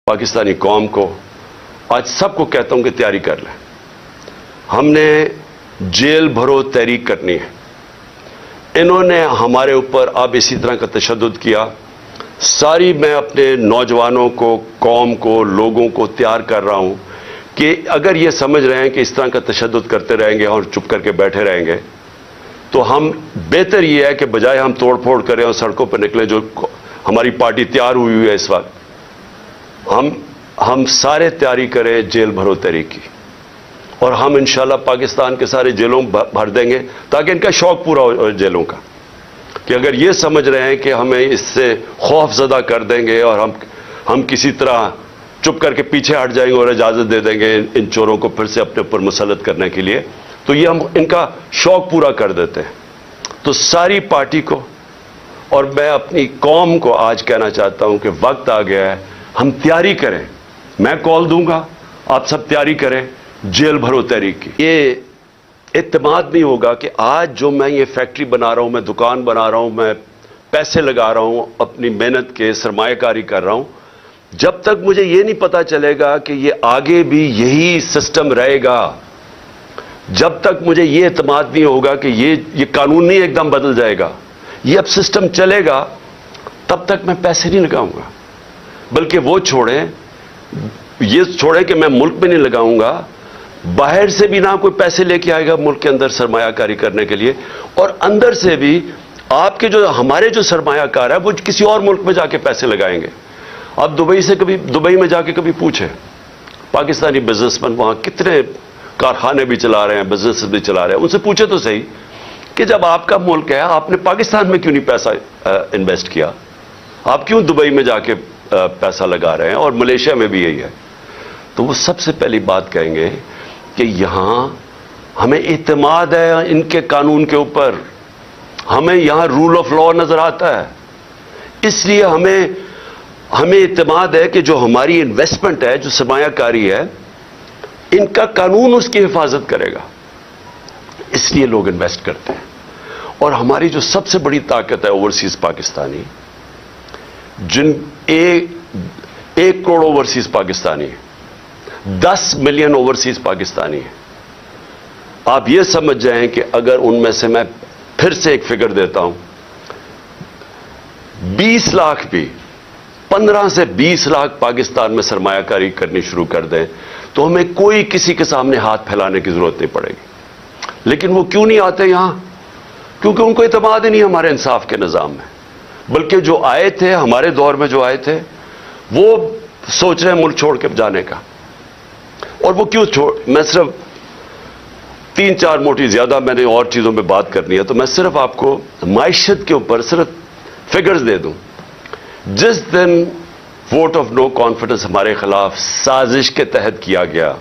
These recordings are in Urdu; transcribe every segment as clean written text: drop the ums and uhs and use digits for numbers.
پاکستانی قوم کو، آج سب کو کہتا ہوں کہ تیاری کر لیں. ہم نے جیل بھرو تحریک کرنی ہے. انہوں نے ہمارے اوپر اب اسی طرح کا تشدد کیا. میں اپنے نوجوانوں کو، قوم کو، لوگوں کو تیار کر رہا ہوں کہ اگر یہ سمجھ رہے ہیں کہ اس طرح کا تشدد کرتے رہیں گے اور چپ کر کے بیٹھے رہیں گے تو ہم بہتر یہ ہے کہ بجائے ہم توڑ پھوڑ کریں اور سڑکوں پر نکلیں، جو ہماری پارٹی تیار ہوئی ہے اس وقت، ہم سارے تیاری کریں جیل بھرو تحریک کی، اور ہم انشاءاللہ پاکستان کے سارے جیلوں بھر دیں گے تاکہ ان کا شوق پورا ہو جیلوں کا، کہ اگر یہ سمجھ رہے ہیں کہ ہمیں اس سے خوف زدہ کر دیں گے اور ہم کسی طرح چپ کر کے پیچھے ہٹ جائیں گے اور اجازت دے دیں گے ان چوروں کو پھر سے اپنے اوپر مسلط کرنے کے لیے، تو یہ ہم ان کا شوق پورا کر دیتے ہیں. تو ساری پارٹی کو اور میں اپنی قوم کو آج کہنا چاہتا ہوں کہ وقت آ گیا ہے، ہم تیاری کریں. میں کال دوں گا، آپ سب تیاری کریں جیل بھرو تحریک کی. یہ اعتماد نہیں ہوگا کہ آج جو میں یہ فیکٹری بنا رہا ہوں، میں دکان بنا رہا ہوں، میں پیسے لگا رہا ہوں، اپنی محنت کے سرمایہ کاری کر رہا ہوں، جب تک مجھے یہ نہیں پتا چلے گا کہ یہ آگے بھی یہی سسٹم رہے گا، جب تک مجھے یہ اعتماد نہیں ہوگا کہ یہ قانون نہیں ایک دم بدل جائے گا، یہ اب سسٹم چلے گا، تب تک میں پیسے نہیں لگاؤں گا. بلکہ وہ یہ چھوڑیں کہ میں ملک میں نہیں لگاؤں گا، باہر سے بھی نہ کوئی پیسے لے کے آئے گا ملک کے اندر سرمایہ کاری کرنے کے لیے، اور اندر سے بھی آپ کے ہمارے جو سرمایہ کار ہے وہ کسی اور ملک میں جا کے پیسے لگائیں گے. آپ دبئی میں جا کے کبھی پوچھیں، پاکستانی بزنس مین وہاں کتنے کارخانے بھی چلا رہے ہیں، بزنس بھی چلا رہے ہیں، ان سے پوچھے تو صحیح کہ جب آپ کا ملک ہے آپ نے پاکستان میں کیوں نہیں پیسہ انویسٹ کیا، آپ کیوں دبئی میں جا کے پیسہ لگا رہے ہیں، اور ملیشیا میں بھی یہی ہے. تو وہ سب سے پہلی بات کہیں گے کہ یہاں ہمیں اعتماد ہے ان کے قانون کے اوپر، ہمیں یہاں رول آف لا نظر آتا ہے، اس لیے ہمیں اعتماد ہے کہ جو ہماری انویسٹمنٹ ہے، جو سرمایہ کاری ہے، ان کا قانون اس کی حفاظت کرے گا، اس لیے لوگ انویسٹ کرتے ہیں. اور ہماری جو سب سے بڑی طاقت ہے اوورسیز پاکستانی، جن 1 کروڑ اوورسیز پاکستانی ہے، 10 ملین اوورسیز پاکستانی ہیں. آپ یہ سمجھ جائیں کہ اگر ان میں سے میں پھر سے ایک فگر دیتا ہوں، 20 لاکھ بھی 15 سے 20 لاکھ پاکستان میں سرمایہ کاری کرنی شروع کر دیں تو ہمیں کوئی کسی کے سامنے ہاتھ پھیلانے کی ضرورت نہیں پڑے گی. لیکن وہ کیوں نہیں آتے یہاں؟ کیونکہ ان کو اعتماد ہی نہیں ہمارے انصاف کے نظام میں. بلکہ جو آئے تھے ہمارے دور میں، جو آئے تھے وہ سوچ رہے ہیں ملک چھوڑ کے جانے کا. اور وہ کیوں میں صرف 3-4 موٹی، زیادہ میں نے اور چیزوں پہ بات کرنی ہے، تو میں صرف آپ کو معیشت کے اوپر صرف فگرز دے دوں. جس دن ووٹ آف نو کانفیڈنس ہمارے خلاف سازش کے تحت کیا گیا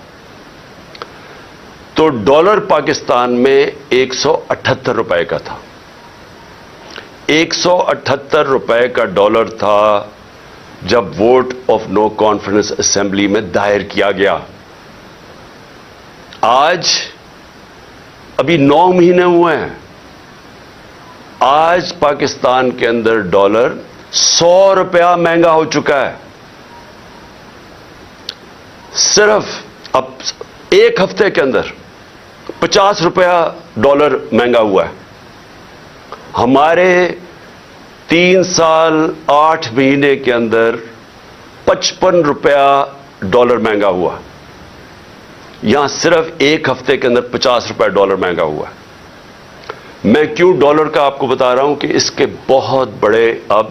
تو ڈالر پاکستان میں 178 روپے کا تھا. 178 روپے کا ڈالر تھا جب vote of no confidence assembly میں دائر کیا گیا. آج ابھی 9 مہینے ہوئے ہیں، آج پاکستان کے اندر ڈالر 100 روپیہ مہنگا ہو چکا ہے. صرف اب ایک ہفتے کے اندر 50 روپیہ ڈالر مہنگا ہوا ہے. ہمارے 3 سال 8 مہینے کے اندر 55 روپیہ ڈالر مہنگا ہوا. یہاں صرف ایک ہفتے کے اندر 50 روپے ڈالر مہنگا ہوا ہے. میں کیوں ڈالر کا آپ کو بتا رہا ہوں کہ اس کے بہت بڑے اب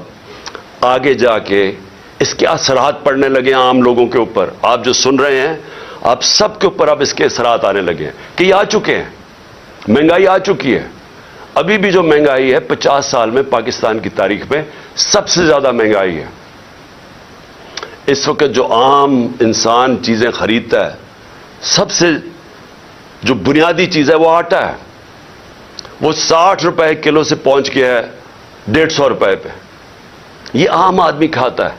آگے جا کے اس کے اثرات پڑنے لگے ہیں عام لوگوں کے اوپر. آپ جو سن رہے ہیں آپ سب کے اوپر اب اس کے اثرات آنے لگے ہیں کہ یہ آ چکے ہیں. مہنگائی آ چکی ہے. ابھی بھی جو مہنگائی ہے 50 سال میں پاکستان کی تاریخ میں سب سے زیادہ مہنگائی ہے. اس وقت جو عام انسان چیزیں خریدتا ہے، سب سے جو بنیادی چیز ہے وہ آٹا ہے. وہ 60 روپے کلو سے پہنچ گیا ہے 150 روپے پہ. یہ عام آدمی کھاتا ہے.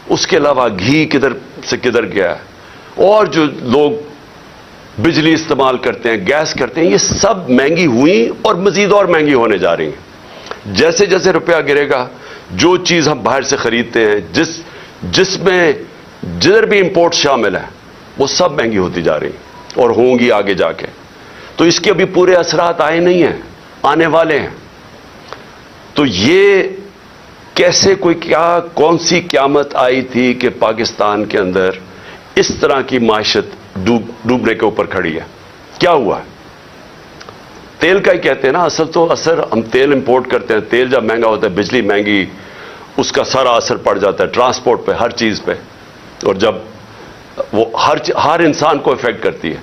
اس کے علاوہ گھی کدھر سے کدھر گیا ہے. اور جو لوگ بجلی استعمال کرتے ہیں، گیس کرتے ہیں، یہ سب مہنگی ہوئی اور مزید اور مہنگی ہونے جا رہی ہیں. جیسے جیسے روپیہ گرے گا، جو چیز ہم باہر سے خریدتے ہیں، جس میں جدھر بھی امپورٹ شامل ہیں وہ سب مہنگی ہوتی جا رہی اور ہوں گی آگے جا کے. تو اس کے ابھی پورے اثرات آئے نہیں ہیں, آنے والے ہیں. تو یہ کیسے کون سی قیامت آئی تھی کہ پاکستان کے اندر اس طرح کی معیشت ڈوبنے کے اوپر کھڑی ہے؟ کیا ہوا ہے؟ تیل کا ہی کہتے ہیں نا اثر ہم تیل امپورٹ کرتے ہیں. تیل جب مہنگا ہوتا ہے, بجلی مہنگی, اس کا سارا اثر پڑ جاتا ہے ٹرانسپورٹ پہ, ہر چیز پہ, اور جب وہ ہر انسان کو افیکٹ کرتی ہے.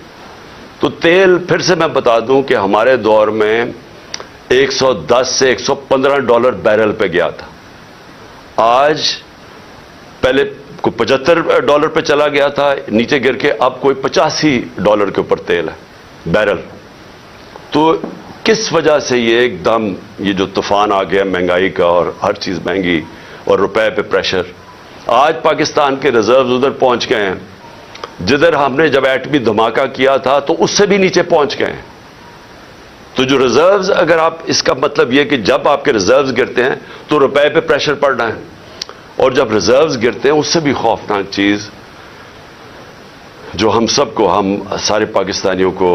تو تیل پھر سے میں بتا دوں کہ ہمارے دور میں $110 سے $115 بیرل پہ گیا تھا. آج پہلے کوئی $75 پہ چلا گیا تھا, نیچے گر کے اب کوئی $85 کے اوپر تیل ہے بیرل. تو کس وجہ سے یہ ایک دم یہ جو طوفان آ گیا مہنگائی کا, اور ہر چیز مہنگی اور روپے پہ پریشر. آج پاکستان کے ریزروز ادھر پہنچ گئے ہیں جدھر ہم نے جب ایٹمی دھماکہ کیا تھا تو اس سے بھی نیچے پہنچ گئے ہیں. تو جو ریزروز, اگر آپ اس کا مطلب یہ کہ جب آپ کے ریزروز گرتے ہیں تو روپے پہ پریشر پڑ رہا ہے, اور جب ریزروز گرتے ہیں اس سے بھی خوفناک چیز جو ہم سب کو, ہم سارے پاکستانیوں کو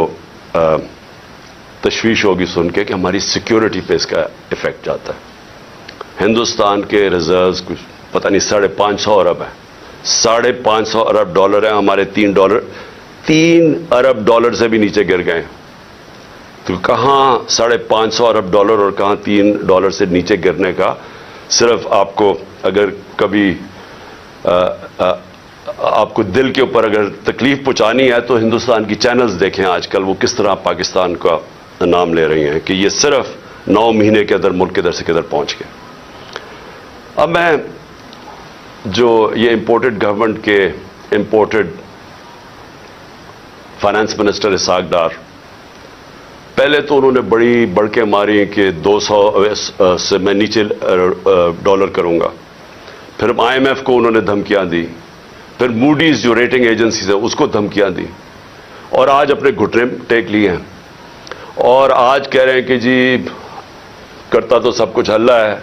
تشویش ہوگی سن کے کہ ہماری سیکیورٹی پہ اس کا افیکٹ جاتا ہے. ہندوستان کے ریزروز کچھ پتہ نہیں $550 ارب ہیں, $550 ارب ہیں. ہمارے $3 ارب سے بھی نیچے گر گئے. تو کہاں $550 ارب اور کہاں $3 سے نیچے گرنے کا. صرف آپ کو اگر کبھی آپ کو دل کے اوپر اگر تکلیف پہنچانی ہے تو ہندوستان کی چینلز دیکھیں آج کل وہ کس طرح پاکستان کا نام لے رہی ہیں کہ یہ صرف 9 مہینے کے اندر ملک کدھر سے کدھر پہنچ گئے. اب میں جو یہ امپورٹڈ گورنمنٹ کے imported finance minister Ishaq Dar, پہلے تو انہوں نے بڑی بڑکیں ماری کہ 200 سے میں نیچے ڈالر کروں گا. پھر IMF کو انہوں نے دھمکیاں دی, پھر موڈیز جو ریٹنگ ایجنسیز ہے اس کو دھمکیاں دی, اور آج اپنے گھٹنے ٹیک لیے ہیں اور آج کہہ رہے ہیں کہ جی کرتا تو سب کچھ اللہ ہے,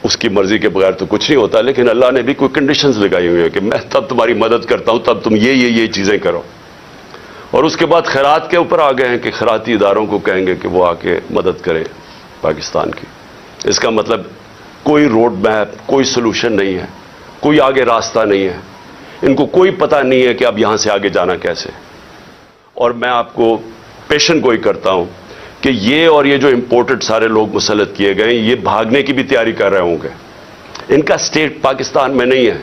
اس کی مرضی کے بغیر تو کچھ نہیں ہوتا, لیکن اللہ نے بھی کوئی کنڈیشنز لگائی ہوئی ہیں کہ میں تب تمہاری مدد کرتا ہوں تب تم یہ چیزیں کرو. اور اس کے بعد خیرات کے اوپر آ گئے ہیں کہ خیراتی اداروں کو کہیں گے کہ وہ آ کے مدد کریں پاکستان کی. اس کا مطلب کوئی روڈ میپ, کوئی سلوشن نہیں ہے, کوئی آگے راستہ نہیں ہے, ان کو کوئی پتہ نہیں ہے کہ اب یہاں سے آگے جانا کیسے. اور میں آپ کو پیشن گوئی کرتا ہوں کہ یہ اور یہ جو امپورٹڈ سارے لوگ مسلط کیے گئے یہ بھاگنے کی بھی تیاری کر رہے ہوں گے. ان کا سٹیٹ پاکستان میں نہیں ہے.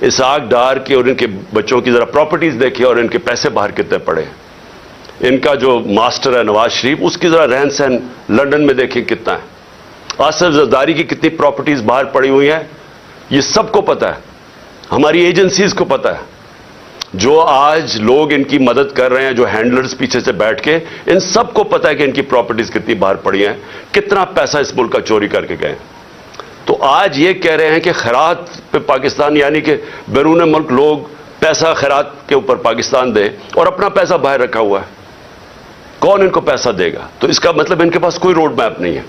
اسحاق ڈار کے اور ان کے بچوں کی ذرا پراپرٹیز دیکھیں اور ان کے پیسے باہر کتنے پڑے. ان کا جو ماسٹر ہے نواز شریف, اس کی ذرا رہن سہن لندن میں دیکھیں کتنا ہے. آصف زرداری کی کتنی پراپرٹیز باہر پڑی ہوئی ہیں, یہ سب کو پتہ ہے, ہماری ایجنسیز کو پتہ ہے. جو آج لوگ ان کی مدد کر رہے ہیں, جو ہینڈلرز پیچھے سے بیٹھ کے, ان سب کو پتہ ہے کہ ان کی پراپرٹیز کتنی باہر پڑی ہیں, کتنا پیسہ اس ملک کا چوری کر کے گئے. تو آج یہ کہہ رہے ہیں کہ خیرات پہ پاکستان, یعنی کہ بیرون ملک لوگ پیسہ خیرات کے اوپر پاکستان دے اور اپنا پیسہ باہر رکھا ہوا ہے. کون ان کو پیسہ دے گا؟ تو اس کا مطلب ان کے پاس کوئی روڈ میپ نہیں ہے.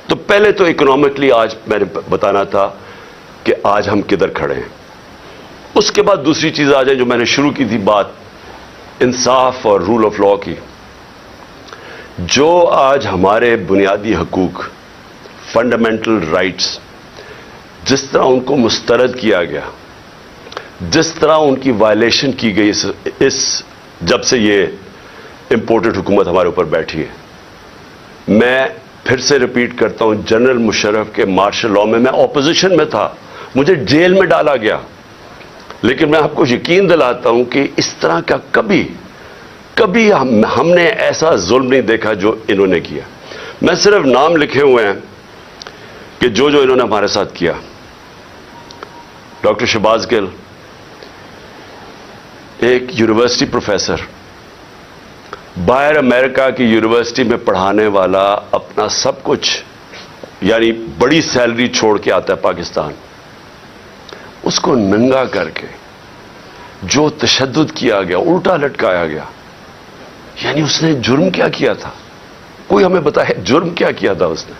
تو پہلے تو اکنامکلی آج میں نے بتانا تھا کہ آج ہم کدھر کھڑے ہیں. اس کے بعد دوسری چیز آ جائے جو میں نے شروع کی تھی بات, انصاف اور رول آف لا کی. جو آج ہمارے بنیادی حقوق, فنڈامنٹل رائٹس, جس طرح ان کو مسترد کیا گیا, جس طرح ان کی وائلیشن کی گئی اس جب سے یہ امپورٹڈ حکومت ہمارے اوپر بیٹھی ہے. میں پھر سے ریپیٹ کرتا ہوں, جنرل مشرف کے مارشل لاء میں اپوزیشن میں تھا, مجھے جیل میں ڈالا گیا, لیکن میں آپ کو یقین دلاتا ہوں کہ اس طرح کا کبھی ہم نے ایسا ظلم نہیں دیکھا جو انہوں نے کیا. میں صرف نام لکھے ہوئے ہیں کہ جو انہوں نے ہمارے ساتھ کیا. ڈاکٹر شہباز گل, ایک یونیورسٹی پروفیسر, باہر امریکہ کی یونیورسٹی میں پڑھانے والا, اپنا سب کچھ یعنی بڑی سیلری چھوڑ کے آتا ہے پاکستان, اس کو ننگا کر کے جو تشدد کیا گیا, الٹا لٹکایا گیا. یعنی اس نے جرم کیا تھا؟ کوئی ہمیں بتائے جرم کیا تھا اس نے.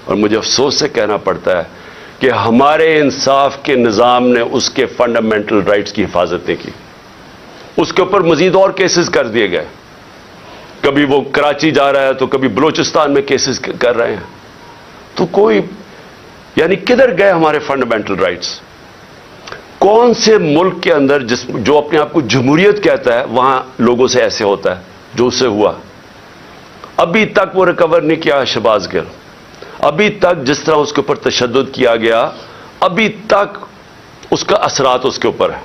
اور مجھے افسوس سے کہنا پڑتا ہے کہ ہمارے انصاف کے نظام نے اس کے فنڈامنٹل رائٹس کی حفاظت نہیں کی. اس کے اوپر مزید اور کیسز کر دیے گئے. کبھی وہ کراچی جا رہا ہے تو کبھی بلوچستان میں کیسز کر رہے ہیں. تو کوئی یعنی کدھر گئے ہمارے فنڈامنٹل رائٹس؟ کون سے ملک کے اندر جو اپنے آپ کو جمہوریت کہتا ہے وہاں لوگوں سے ایسے ہوتا ہے جو اس سے ہوا؟ ابھی تک وہ ریکور نہیں کیا شہباز گل. ابھی تک جس طرح اس کے اوپر تشدد کیا گیا ابھی تک اس کا اثرات اس کے اوپر ہے.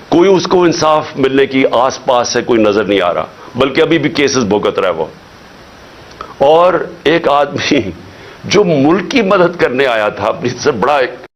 کوئی اس کو انصاف ملنے کی آس پاس سے کوئی نظر نہیں آ رہا، بلکہ ابھی بھی کیسز بھگت رہا ہے وہ. اور ایک آدمی جو ملک کی مدد کرنے آیا تھا، اپنی سے بڑا ایک